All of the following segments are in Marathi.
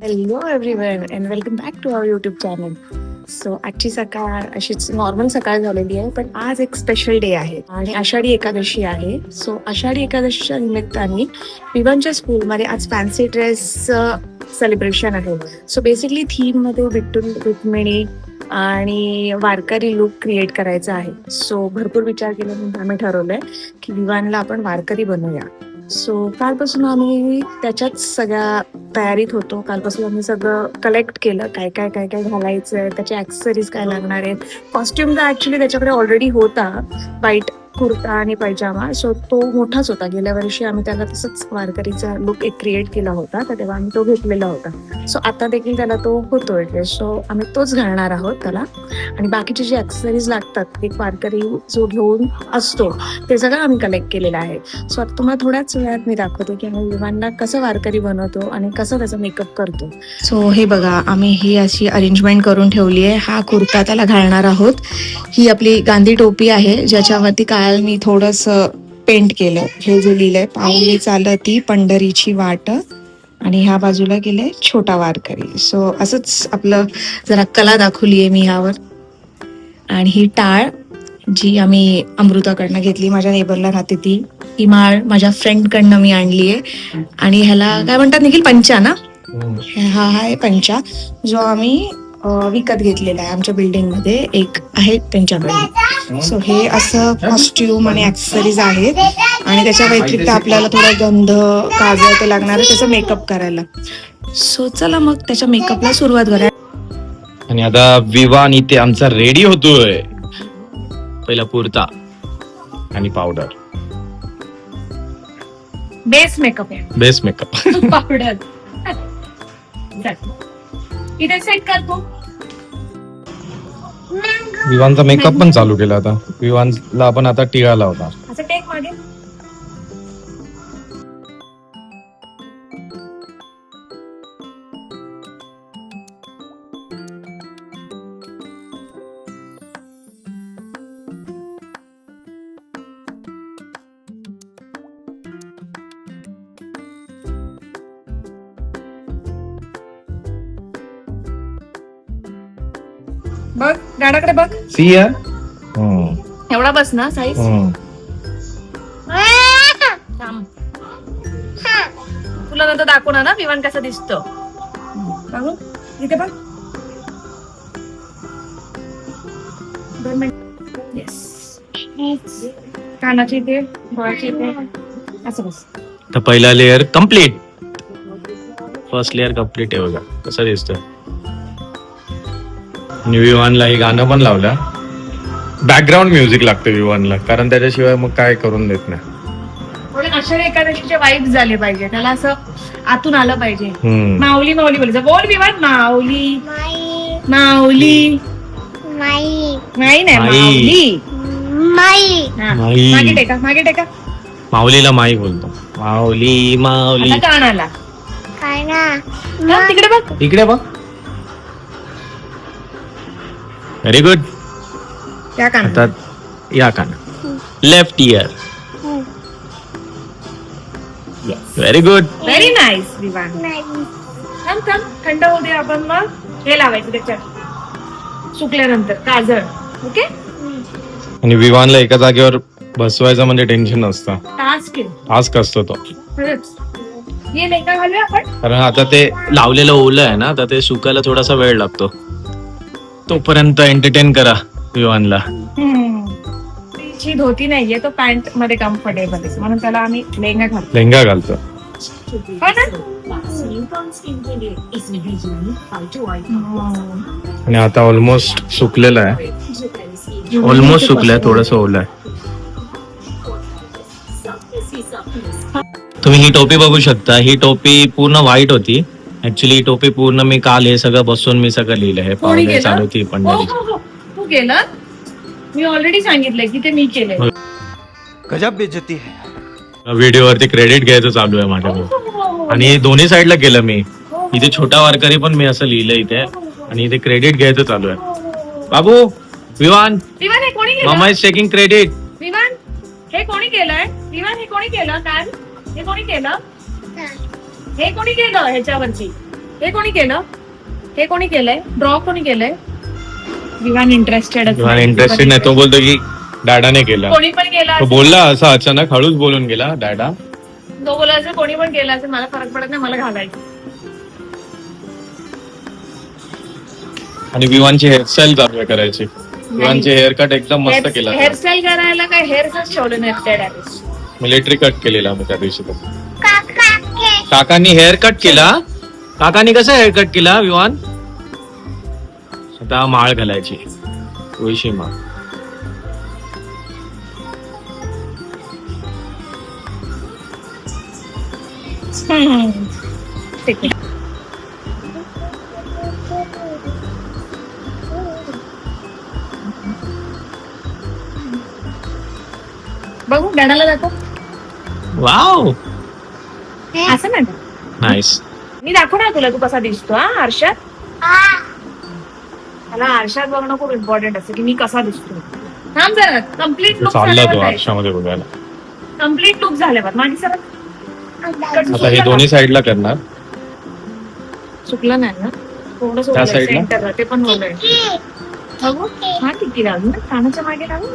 Hello everyone and welcome back to our YouTube channel. So आजची सकाळ अशीच नॉर्मल सकाळ झालेली आहे, पण आज एक स्पेशल डे आहे आणि आषाढी एकादशी आहे. सो आषाढी एकादशीच्या निमित्ताने विवांच्या स्कूलमध्ये आज फॅन्सी ड्रेस सेलिब्रेशन आहे. सो बेसिकली थीममध्ये विठ्ठल रुक्मिणी आणि वारकरी लुक क्रिएट करायचा आहे. सो भरपूर विचार केल्यानंतर आम्ही ठरवलंय की विवानला आपण वारकरी बनवूया. सो कालपासून आम्ही त्याच्याच सगळ्या तयारीत होतो. कालपासून आम्ही सगळं कलेक्ट केलं, काय काय काय काय घालायचं आहे, त्याचे ॲक्सेसरीज काय लागणार आहेत. कॉस्ट्युम तर ॲक्च्युली त्याच्याकडे ऑलरेडी होता, व्हाईट कुर्ता आणि पैजामा. सो तो मोठाच होता. गेल्या वर्षी आम्ही त्याला तसंच वारकरीचा लुक एक क्रिएट केला होता, तर तेव्हा आम्ही तो घेतलेला होता. सो आता देखील त्याला तो होतोय ड्रेस. सो आम्ही तोच घालणार आहोत त्याला. आणि बाकीचे जे ॲक्सेसरीज लागतात, एक वारकरी जो घेऊन असतो, ते सगळं आम्ही कलेक्ट केलेलं आहे. सो आता तुम्हाला थोड्याच वेळात मी दाखवते की आम्ही विमानला कसं वारकरी बनवतो आणि कसं त्याचा मेकअप करतो. सो हे बघा, आम्ही ही अशी अरेंजमेंट करून ठेवली आहे. हा कुर्ता त्याला घालणार आहोत. ही आपली गांधी टोपी आहे, ज्याच्यावरती काल मी थोडंसं पेंट केलं. हे जे लिहिलंय, पाऊली चालती पंढरीची वाट, आणि ह्या बाजूला गेले छोटा वारकरी. सो असंच आपलं जरा कला दाखवली आहे मी ह्यावर. आणि ही टाळ जी आम्ही अमृताकडनं घेतली, माझ्या नेबरला राहते ती. ही माळ माझ्या फ्रेंडकडनं मी आणली आहे. आणि ह्याला काय म्हणतात निखिल, पंचा ना? हा आहे पंचा, जो आम्ही विकत घेतलेला आहे. आमच्या बिल्डिंग मध्ये एक आहे त्यांच्याकडे. सो हे असं कॉस्ट्युम आणि ऍक्सेसरीज आहेत. आणि त्याच्या व्यतिरिक्त आपल्याला थोडा गंध, काजळ ते लागणार आहे त्याचा मेकअप करायला. सो चला मग त्याच्या मेकअपला सुरुवात करूया. आणि आता विवान इथे आमचा रेडी होतोय. पहिला कुर्ता आणि पावडर, बेस मेकअप आहे. बेस मेकअप पावडर इथे सेट करतो. विवानचा मेकअप पण चालू केला. आता विवानला आपण आता टिळा लावणार. असं टेक मागे. बघ गाडाकडे बघ. सी यार, एवढा बस ना साईज. तुला नंतर दाखवणार ना विमान कसं दिसतो. बघू इथे बघ. येस, कानाची इथे, डोळ्याची इथे, असं बस. तर पहिला layer complete. First layer complete आहे. बघा कसं दिसतोय. आणि विवानला हे गाणं पण लावलं. बॅकग्राऊंड म्युझिक लागतं विवानला, कारण त्याच्याशिवाय मग काय करून देत नाही. आषाढी एकादशीचे वाईब झाले पाहिजे, त्याला असं आतून आलं पाहिजे. माऊली माऊली बोलायचं. बोल विवान. माऊली माऊली माई नाही माऊली माई. मागे टेका, मागे टेका. माऊलीला माई बोलतो. माऊली माऊली. कानाला तिकडे बघ, इकडे बघ. Very good. या काना, आता या काना. Left ear. Very good, very nice Vivaan. थांब थांब, थंड होऊ दे. आपण मग हे लावायचं त्याच्यात सुकल्यानंतर काजळ. ओके. आणि विवानला एका जागेवर बसवायचं म्हणजे टेन्शन नसतं. टास्क असतो तो. खरंच. हे नाही का घालूया आपण, कारण आता ते लावलेलं ओलं आहे ना, तर ते सुकायला थोडासा वेळ लागतो. तोपर्यंत एंटरटेन करा विवानला. ची धोती नाहीये, तो पॅन्ट मध्ये कम्फर्टेबल आहे, म्हणून त्याला आम्ही लेंगा घालतो. आणि आता ऑलमोस्ट सुकलेला आहे. ऑलमोस्ट सुकलाय, थोडस ओलं आहे. तुम्ही ही टोपी बघू शकता. ही टोपी पूर्ण व्हाईट होती. ऍक्च्युली ही टोपी पूर्ण मी काल हे सगळं बसून मी सगळं लिहिलं. हे पावडर चालू होती पंढरी. तू केलं? मी ऑलरेडी सांगितलंय की ते मी केलंय. गजब बेइज्जती है. व्हिडिओवरती क्रेडिट घ्यायचं चालू आहे माझ्याकडे. आणि दोन्ही साईडला केलं मी. इथे छोटा वारकरी पण मी असं लिहिलं इथे, आणि इथे क्रेडिट घ्यायचं चालू आहे. बाबू विवान, विवान हे कोणी केलं? मामा इज टेकिंग क्रेडिट. विवान हे कोणी केलंय? विवान हे कोणी केलं? काय हे कोणी केलं? हे कोणी केलं ह्याच्यावरती? हे कोणी केलं? हे कोणी केलंय? ड्रॉ कोणी केलंय? विवान इंटरेस्टेड इंटरेस्टेड नाही, तो बोलतो की डॅडाने केला. कोणी पण केला तो बोलला असं अचानक, हळूच बोलून गेला डॅडा. तो बोला असेल कोणी पण केला असेल, मला फरक पडत नाही, मला घालायचं. आणि विवानची हेअरस्टाईल चालू आहे करायची. विवानचे हेअर कट एकदम मस्त केला. हेअरस्टाईल करायला काय हेअरच ठेवले नाहीत त्या डायरेक्ट. मिलिटरी कट केलेला मी त्या दिवशी. काकांनी हेअर कट केला. काकांनी कसा हेअर कट केला विवान? आता माळ घालायची, तुळशी माळ. ठीक आहे. बघू डॅडाला दाखव. वाव, असं नाही नाईस. मी दाखवणार तुला तू कसा दिसतो हा आरशात. मला आरशात बघणं खूप इम्पॉर्टंट असतं की मी कसा दिसतो. थांब जरा, कम्प्लीट लुक चालला तो आरशामध्ये बघायला. कम्प्लीट लुक झाल्यावर माझी सर आता हे दोन्ही साईडला करणार. चुकलं नाही ना थोडं त्या सोडलं साईडला? सेंटरला, ते पण होलंय. बघू हा टिकी लागली ना कानाच्या मागे लागून.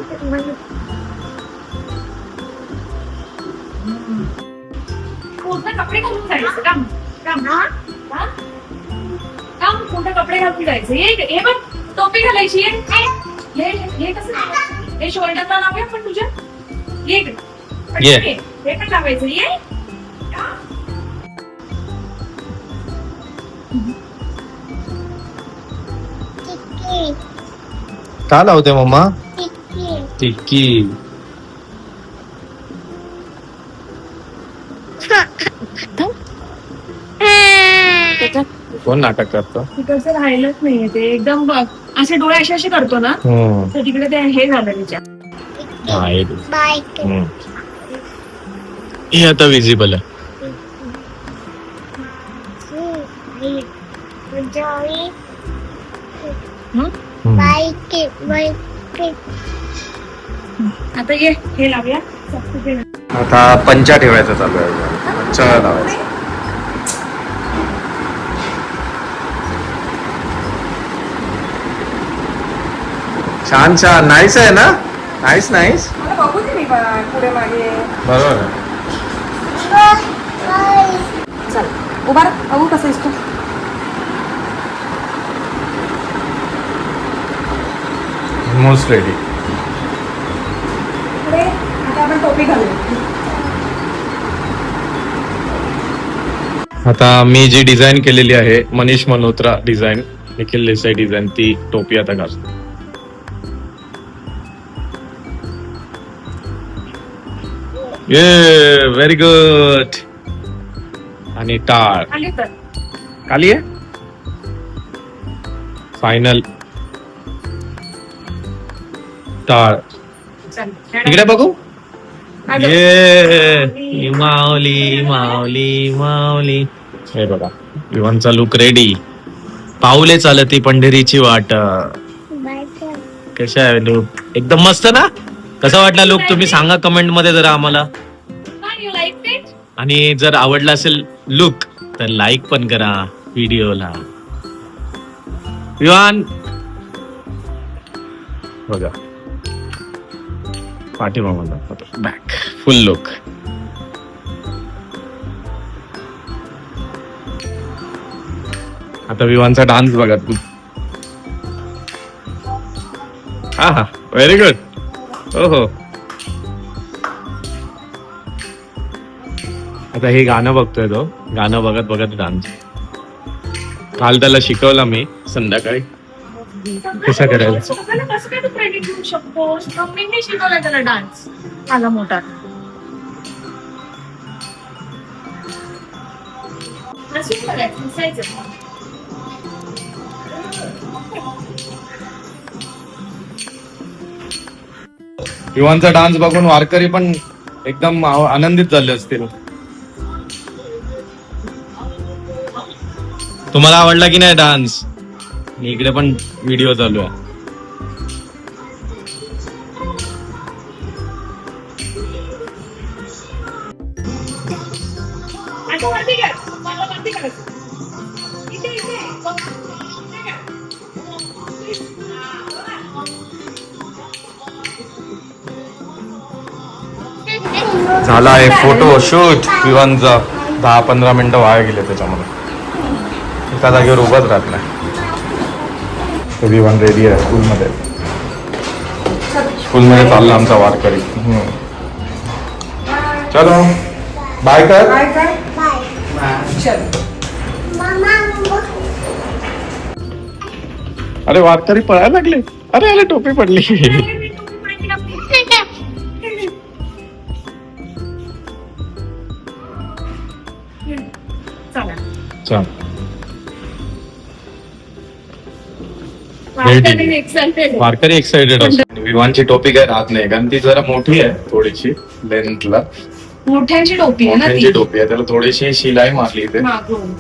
पूर्ण कपडे घालून जायचं काम काम हा? काम पूर्ण कपडे घालून जायचं. हे बघ टोपी घालायची आहे. हे कसं हे शोल्डरला लावूया पण तुझ्या. ये इकडे. ये. हे पण लावायचं. ये का लावते मम्मा? टिक्की. त्याच्यात कोण नाटक करतो? तिकडचं राहिलंच नाहीये ते एकदम असे डोळे असे असे करतो ना तर तिकडे ते हे झालं त्याच्या. हे आता विजिबल आहे. आता ये हे लावूया. आता पंचा ठेवायचा चालू आहे. पंचा लावायचा. छान छान, नाईस आहे ना. नाईस नाईस, मला बघू दे मी पुढे मागे. बरोबर आहे. चल उभा राहा, बघू कसं दिसतो. Almost ready. पुढे आता आपण टोपी घालूया. आता मी जी डिझाईन केलेली आहे, मनीष मल्होत्रा डिझाईन, निखिल देसाई डिझाईन, ती टोपी आता घालतो. ये व्हेरी गुड. आणि टाळ आली तर खाली आहे. फायनल टाळ. चल इकडे बघू. आलो. ये माऊली माऊली माऊली. हे बघा विवानचा लुक रेडी. पाऊले चालती पंढरीची वाट. कशा आहे लुक? एकदम मस्त ना. कसा वाटला लुक तुम्ही सांगा कमेंट मध्ये जरा आम्हाला. You liked it? आणि जर आवडला असेल लुक तर लाईक पण करा व्हिडिओला. विवान बघा पाठीमागून बॅक फुल लुक. आता विवानचा डान्स बघा तू. हा हा व्हेरी गुड. हो हो. आता हे गाणं बघतोय तो. गाणं बघत बघत डान्स. काल त्याला शिकवला मी संध्याकाळी कसं करायचं. स्वतःला कसं काय तू क्रेडिट देऊ शकतोस? मम्मीने शिकवला त्याला डान्स माझा मोठा. हसून बघायचं, हसायचं. विवानचा डान्स बघून वारकरी पण एकदम आनंदित झाले असतील. तुम्हाला आवडला की नाही डान्स? इकडे पण व्हिडिओ चालू आहे. आता वरती कर, मला वरती करायचं. झाला आहे फोटो शूट विवानचा 10-15 मिनिटं वाया गेले त्याच्यामध्ये एका जागेवर उभाच राहत नाही. विवान रेडी आहे स्कूलमध्ये चालला आमचा वारकरी. चलो बाय कर. अरे वारकरी पळायला लागले. अरे अरे टोपी पडली. चल वारकरी एक्साइटेड असतो. विवानची टोपी काय राहत नाही कारण ती जरा मोठी आहे थोडीशी लेंथला. मोठ्यांची टोपी आहे ना मोठ्यांची ती टोपी आहे त्याला थोडीशी शिलाई मारली इथे मागून.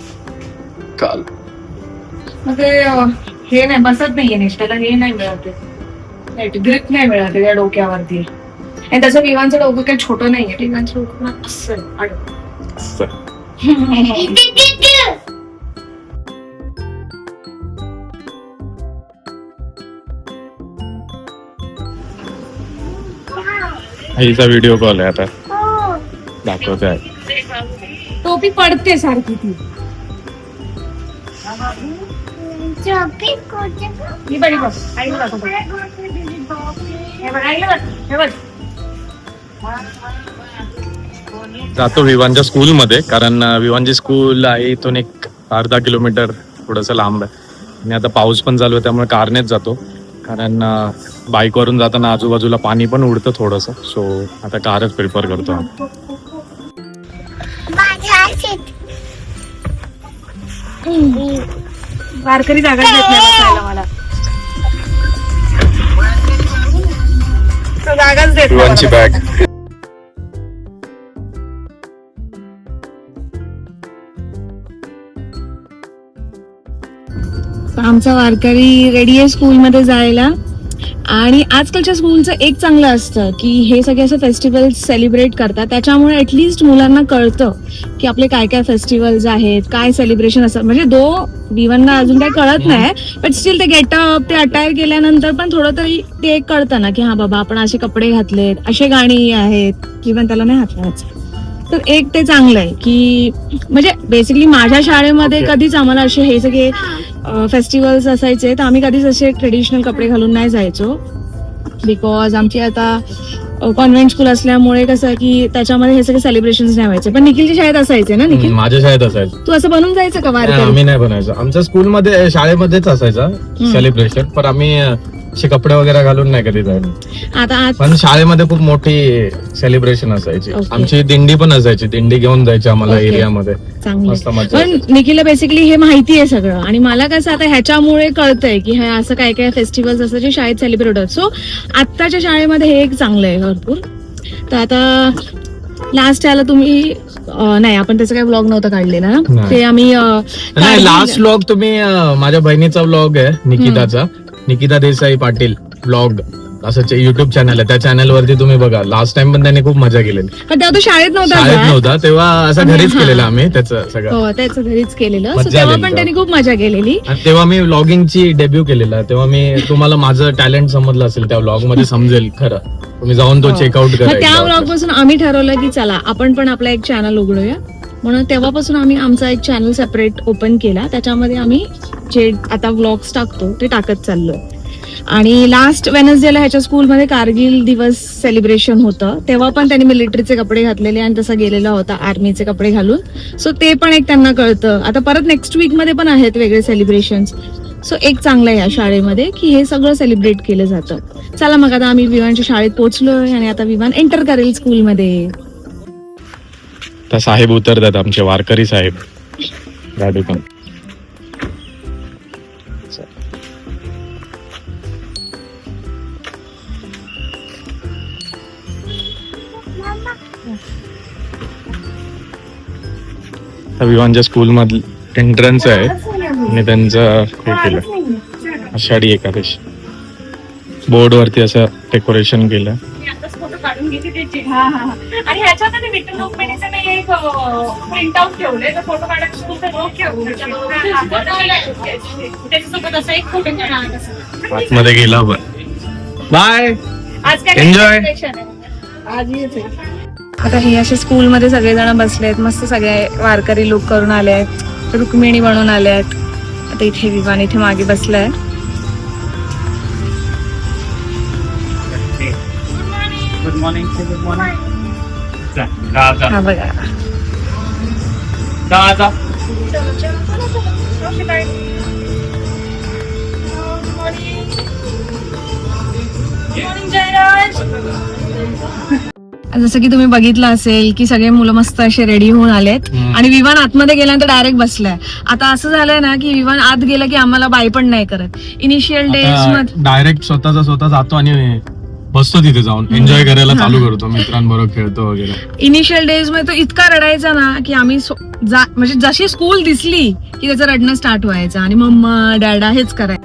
काल. मग ते हे नाही बसत नाहीये नीट त्याला हे नाही मिळत ग्रिप नाही मिळत त्या डोक्यावरती. आणि त्याचं विवानचं डोकं काही छोटं नाहीये. विवानचं डोकं ना असं आहे. असं. आईचा व्हिडिओ कॉल आहे आता दाखवते आहे. टोपी पडते सारखी ती. ही बरी बघ आईला दाखव. हे बघ आईला बघ. हे बघ जातो विवानच्या स्कूलमध्ये कारण विवानची स्कूल आहे इथून एक अर्धा किलोमीटर थोडंसं लांब आहे. आणि आता पाऊस पण चालू आहे त्यामुळे कारनेच जातो कारण बाईकवरून जाताना आजूबाजूला पाणी पण उडतं थोडंसं. सो आता कारच प्रिफर करतो. वारकरी जागा देत नाही बसायला मला. तो जागाच देत विवानची नाही. बॅग आमचा वारकरी रेडी आहे स्कूलमध्ये जायला. आणि आजकालच्या स्कूलचं एक चांगलं असतं की हे सगळे असे फेस्टिवल सेलिब्रेट करतात त्याच्यामुळे ऍटलिस्ट मुलांना कळतं की आपले काय काय फेस्टिवल्स आहेत काय सेलिब्रेशन असतात. म्हणजे विवांना अजून काही कळत नाही बट स्टील ते गेटअप ते अटायर केल्यानंतर पण थोडं तरी ते एक कळतं ना की हा बाबा आपण असे कपडे घातलेत असे गाणी आहेत इव्हन त्याला नाही हातवायचं. तर एक ते चांगलं आहे की म्हणजे बेसिकली माझ्या शाळेमध्ये कधीच आम्हाला असे हे सगळे फेस्टिवल्स असायचे तर आम्ही कधीच असे ट्रेडिशनल कपडे घालून नाही जायचो. बिकॉज आमची आता कॉन्व्हेंट स्कूल असल्यामुळे कसं की त्याच्यामध्ये हे सगळे सेलिब्रेशन नाही व्हायचे. पण निखिलच्या शाळेत असायचे ना. निखिल माझ्या शाळेत असायचं. तू असं बनवून जायचं का वारकरी? आम्ही नाही बनायचो. आमच्या स्कूलमध्ये शाळेमध्येच असायचा सेलिब्रेशन पण आम्ही असे कपडे वगैरे घालून नाही कधी जायला. आता पण शाळेमध्ये खूप मोठी सेलिब्रेशन असायची. आमची दिंडी पण असायची. दिंडी घेऊन जायची आम्हाला एरियामध्ये. मस्त मजा. पण निखिलला बेसिकली हे माहिती आहे सगळं आणि मला कसं आता ह्याच्यामुळे कळतंय की हे असं काय काय फेस्टिवल्स असतात जे शाळेत सेलिब्रेट होतात. सो आत्ताच्या शाळेमध्ये हे एक चांगलं आहे भरपूर. तर आता लास्ट याला तुम्ही नाही आपण त्याचा काही व्लॉग नव्हता काढलेला ना. ते आम्ही लास्ट व्लॉग तुम्ही माझ्या बहिणीचा व्लॉग आहे निकिताचा. निकिता देसाई पाटील व्लॉग असं युट्यूब चॅनल आहे. त्या चॅनल वरती तुम्ही बघा. लास्ट टाइम पण त्यांनी खूप मजा केलेली. पण तेव्हा तो शाळेत नव्हता तेव्हा असं घरीच केलेलं आम्ही त्याचं सगळं. हो त्याचं घरीच केलेलं. मजा तेव्हा आलेली पण त्यांनी खूप मजा केलेली. आणि तेव्हा मी व्लॉगिंगची डेब्यू केलेला. तेव्हा मी तुम्हाला माझं टॅलेंट समजलं असेल त्या व्लॉग मध्ये समजेल खरं. तुम्ही जाऊन तो चेकआउट करा. त्या व्लॉग पासून आम्ही ठरवलं की चला आपण पण आपला एक चॅनल उघडूया. म्हणून तेव्हापासून आम्ही आमचा एक चॅनल सेपरेट ओपन केला. त्याच्यामध्ये आम्ही जे आता व्लॉग्स टाकतो ते टाकत चाललो. आणि लास्ट वेनसडेला ह्याच्या स्कूलमध्ये कारगिल दिवस सेलिब्रेशन होतं. तेव्हा पण त्यांनी मिलिटरीचे कपडे घातलेले आणि तसा गेलेला होता आर्मीचे कपडे घालून. सो ते पण एक त्यांना कळतं. आता परत नेक्स्ट वीक मध्ये पण आहेत वेगळे सेलिब्रेशन्स. सो एक चांगलं आहे या शाळेमध्ये की हे सगळं सेलिब्रेट केलं जातं. चला मग आता आम्ही विवानच्या शाळेत पोहोचलोय आणि आता विवान एंटर करेल स्कूलमध्ये. तर साहेब उतरतात आमचे वारकरी साहेब गाडीतून. विवानच्या स्कूल मधलं एंट्रन्स आहे आणि त्यांचं हे केलं आषाढी एकादशी बोर्ड वरती असं डेकोरेशन केलं. आणि ह्याच्यात विठ्ठल रुक्मिणीचं मी एक प्रिंट आउट ठेवले तर फोटो काढायचं त्याच्यासोबत असा एक फोटो आतमध्ये गेला. बाय आज काय एन्जॉय. आज येते आता हे असे स्कूलमध्ये सगळेजण बसले आहेत, मस्त सगळे वारकरी लुक करून आले आहेत, रुक्मिणी बनून आले आहेत. आता इथे विवान इथे मागे बसलाय. Good morning. Good morning. हा बघा. जसं की तुम्ही बघितलं असेल की सगळे मुलं मस्त असे रेडी होऊन आलेत आणि विवान आतमध्ये गेल्यानंतर डायरेक्ट बसलाय. आता असं झालंय ना की विवान आत गेलं की आम्हाला बाय पण नाही करत. इनिशियल डेज मध्ये डायरेक्ट स्वतः जातो आणि बसतो तिथे जाऊन एन्जॉय करायला चालू करतो, मित्रांबरोबर खेळतो वगैरे. इनिशियल डेज मध्ये तो इतका रडायचा ना की आम्ही म्हणजे जशी स्कूल दिसली की त्याचं रडणं स्टार्ट व्हायचं आणि मम्मा डॅडा हेच करायचं.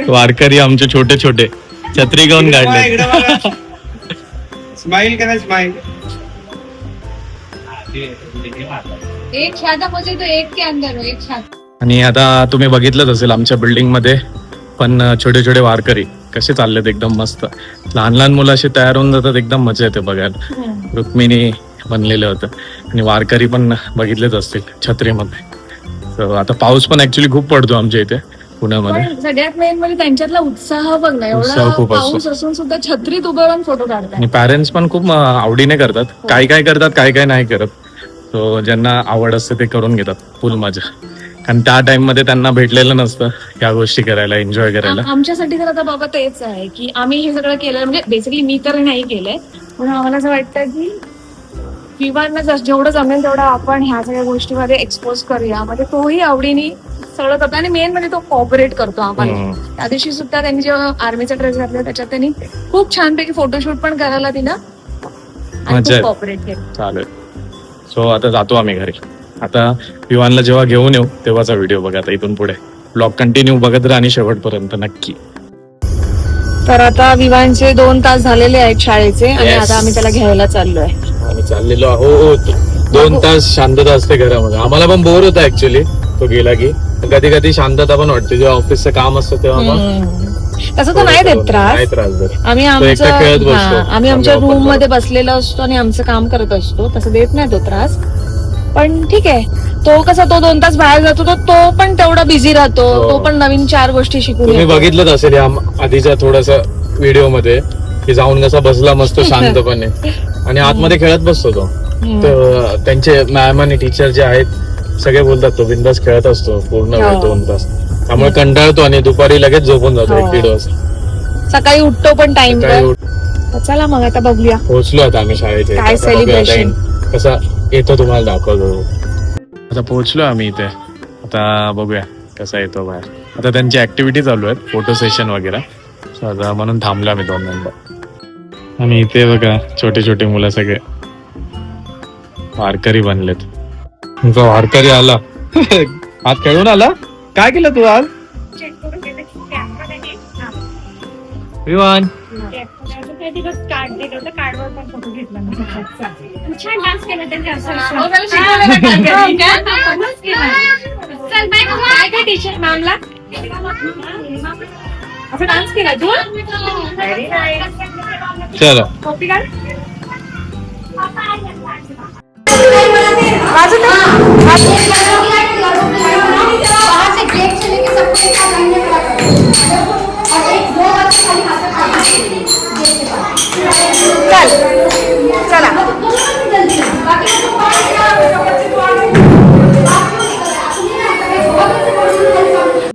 वारकरी आमचे छोटे छोटे छत्री घेऊन काढले. स्माइल करा, स्माइल. एक छाता पहुंचे तो एक के अंदर हो, एक छाता. आणि आता तुम्ही बघितलंच असेल आमच्या बिल्डिंग मध्ये पण छोटे छोटे वारकरी कसे चाललेत, एकदम मस्त. लहान लहान मुलं अशी तयार होऊन जातात, एकदम मजा येते बघायला. रुक्मिणी बनलेलं होतं आणि वारकरी पण बघितलेच असतील छत्रीमध्ये. तर आता पाऊस पण ऍक्च्युली खूप पडतो आमच्या इथे पुण्यामध्ये. पण सगळ्यात मेन म्हणजे त्यांच्यातला उत्साह बघ ना, उत्साह एवढा खूप असतो. पाऊस असून सुद्धा छत्रीत उभं राहून फोटो काढतात. आणि पॅरेंट्स पण खूप आवडीने करतात. काय काय करतात, काय काय नाही करत. तो ज्यांना आवड असते ते करून घेतात फुल मजा. कारण त्या टाइम मध्ये त्यांना भेटलेलं नसतं या गोष्टी करायला, एन्जॉय करायला. आमच्यासाठी तर आता बाबा तेच आहे की आम्ही हे सगळं केलं. म्हणजे बेसिकली मी तर नाही केलंय, पण आम्हाला असं वाटतं की विवांना जेवढं जमेल तेवढं आपण ह्या सगळ्या गोष्टीमध्ये एक्सपोज करूया. म्हणजे तोही आवडीने सगळं करतो आणि मेन म्हणजे तो कॉपरेट करतो आम्हाला. त्या दिवशी सुद्धा त्यांनी जेव्हा आर्मीचा ड्रेस घातला त्याच्यात त्यांनी खूप छानपैकी फोटोशूट पण करायला दिलं आणि मजा आहे. खूप कॉपरेट केलं. चालेल. सो आता जातो आम्ही घरी. आता विवानला जेव्हा घेऊन येऊ तेव्हाचा व्हिडिओ बघा. आता इथून पुढे ब्लॉग कंटिन्यू बघत राहा आणि शेवटपर्यंत नक्की. तर आता विवांचे 2 तास झालेले आहेत शाळेचे आणि Yes. आता आम्ही त्याला घ्यायला चाललोय. आम्ही चाललेलो आहोत. 2 तास शांतता असते घरामध्ये. आम्हाला पण बोर होता ऍक्च्युली तो गेला की. कधी कधी शांतता पण वाटते जेव्हा ऑफिसचं काम असतं तेव्हा मग तसं तर नाही देत नाही त्रास. त्रास देत. आम्ही तो एकटा खेळत बसतो. आम्ही आमच्या आम्ही रूम open मध्ये बसलेलो असतो आणि आमचं काम करत असतो. तसं देत नाही तो त्रास. पण ठीक आहे, तो कसा तो 2 तास बाहेर जातो तो पण तेवढा बिझी राहतो. हो. तो पण नवीन 4 गोष्टी शिकून तुम्ही येतो. बघितलंच असेल या आधीच्या थोडासा व्हिडिओ मध्ये की जाऊन कसा बसला मस्त शांतपणे आणि आतमध्ये खेळत बसतो तो. तर त्यांचे मॅम आणि टीचर जे आहेत सगळे बोलतात तो बिंदास खेळत असतो पूर्ण वेळ हो. 2 तास. त्यामुळे कंटाळतो आणि दुपारी लगेच झोपून जातो हो. 1-1.5 वाजता. सकाळी उठतो पण टाइम सकाळी चला मग आता बघूया पोहोचलो आता आम्ही शाळेत. काय celebration? कसा येतो तुम्हाला दाखवतो. आता पोहोचलो आम्ही इथे. आता बघूया कसा येतो बाहेर. आता त्यांची ऍक्टिव्हिटी चालू आहेत, फोटो सेशन वगैरे. आता म्हणून थांबलो आम्ही 2 मिनिटं. आणि इथे बघा छोटे छोटे मुलं सगळे वारकरी बनलेत. तुमचा वारकरी आला. आज खेळून आला. काय केलं तू आज विवान? छान डान्स केला त्यांनी टीचर मॅमला असं डान्स केला तू. चला कॉपी काढ.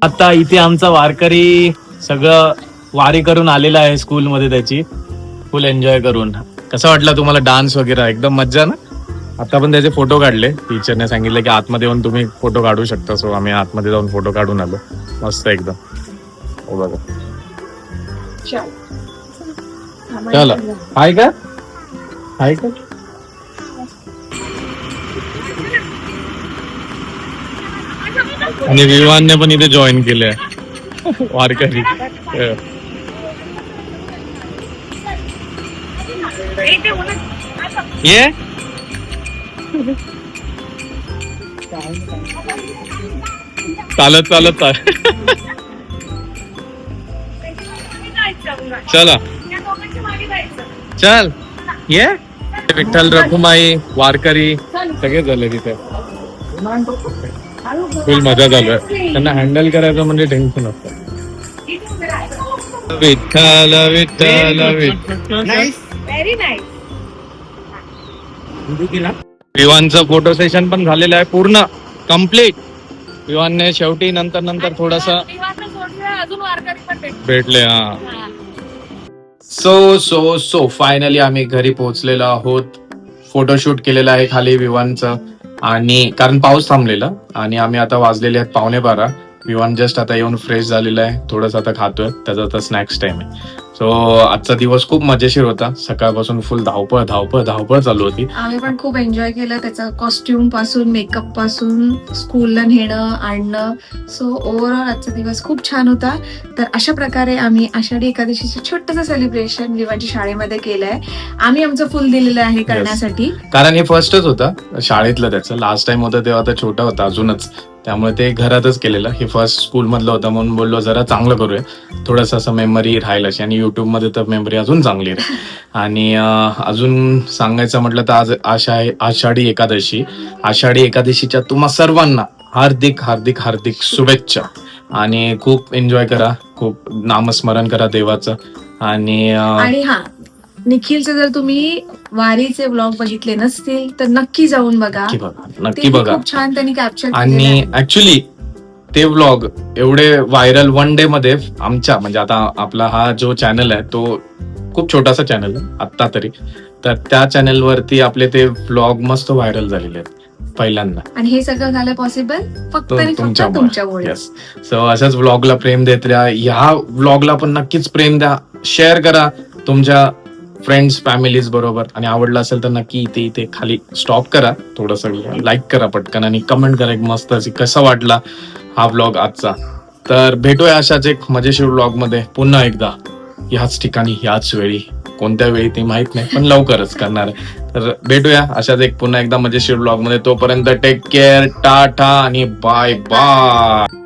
आता इथे आमचा वारकरी सगळं वारी करून आलेला आहे स्कूलमध्ये त्याची फुल एन्जॉय करून. कसं वाटलं तुम्हाला डान्स वगैरे? एकदम मज्जा ना. आता पण त्याचे फोटो काढले. टीचरने सांगितलं की आतमध्ये येऊन तुम्ही फोटो काढू शकता. सो आम्ही आतमध्ये जाऊन फोटो काढून आलो. मस्त एकदम. हो बघा. चला हाय का हाय का. आणि विवानने पण इथे जॉईन केले वारकरी. ये चालत चालत चला चल ये विठ्ठल रखुमाई वारकरी सगळे झाले तिथे. फुल मजा चालू आहे. त्यांना हँडल करायचं म्हणजे टेन्शन असतं. Vitthal Vitthal Vitthal. Nice. Very nice. विवानचं फोटो सेशन पण झालेलं आहे पूर्ण कम्प्लीट. विवानने शेवटी नंतर थोडासा अजून वारकरी पण भेटले. हा सो फायनली आम्ही घरी पोहोचलेलो आहोत. फोटोशूट केलेलं आहे खाली विवानचं, आणि कारण पाऊस थांबलेला, आणि आम्ही आता वाजलेले आहेत 11:15. विवान जस्ट आता येऊन फ्रेश झालेला आहे, थोडंसं आता खातोय, त्याचा आता स्नॅक्स टाइम आहे. सो आजचा दिवस खूप मजेशीर होता. सकाळपासून फुल धावपळ चालू होती. आम्ही पण खूप एन्जॉय केलं. त्याचा कॉस्ट्युम पासून मेकअप पासून स्कूलला नेणं आणणं. सो ओव्हरऑल आजचा दिवस खूप छान होता. तर अशा प्रकारे आम्ही आषाढी एकादशीचं छोटंसं सेलिब्रेशन विवांच्या शाळेमध्ये केलंय. आम्ही आमचं फुल दिलेलं आहे करण्यासाठी. कारण हे फर्स्टच होतं शाळेतलं त्याचं. लास्ट टाइम होतं तेव्हा तर छोटा होता अजूनच, त्यामुळे ते घरातच केलेलं. हे फर्स्ट स्कूल मधलं होतं म्हणून बोललो जरा चांगलं करूया, थोडंसं असं मेमरी राहील अशी. आणि युट्यूब मध्ये तर मेमरी अजून चांगली राहील. आणि अजून सांगायचं म्हटलं तर आज आषाढी एकादशी. आषाढी एकादशीच्या तुम्हा सर्वांना हार्दिक हार्दिक हार्दिक शुभेच्छा. आणि खूप एन्जॉय करा, खूप नामस्मरण करा देवाचं. आणि हा, निखिलचे जर तुम्ही वारीचे व्लॉग बघितले नसतील तर नक्की जाऊन बघा. नक्की बघा. खूप छान त्यांनी कॅप्चर आणि ऍक्च्युली ते व्लॉग एवढे व्हायरल 1 डे मध्ये आमच्या, म्हणजे आता आपला हा जो चॅनल आहे तो खूप छोटासा चॅनल आहे आता तरी, तर त्या चॅनल वरती आपले ते व्लॉग मस्त व्हायरल झालेले आहेत पहिल्यांदा. आणि हे सगळं झालं पॉसिबल फक्त आणि फक्त तुमच्यामुळे. तुमच्यामुळे. येस. सो अशाच व्लॉगला प्रेम देत राहा. ह्या व्लॉगला पण नक्कीच प्रेम द्या, शेअर करा तुमच्या फ्रेंड्स फॅमिलीज बरोबर. आणि आवडलं असेल तर नक्की इथे खाली स्टॉप करा, थोडंसं लाईक करा पटकन, आणि कमेंट करा एक मस्त अशी कसा वाटला हा व्लॉग आजचा. तर भेटूया अशाच एक मजेशीर व्लॉग मध्ये पुन्हा एकदा, ह्याच ठिकाणी ह्याच वेळी. कोणत्या वेळी ते माहित नाही, पण लवकरच करणार आहे. तर भेटूया अशाच एक पुन्हा एकदा मजेशीर व्लॉग मध्ये. तोपर्यंत टेक केअर, टाटा आणि बाय बाय.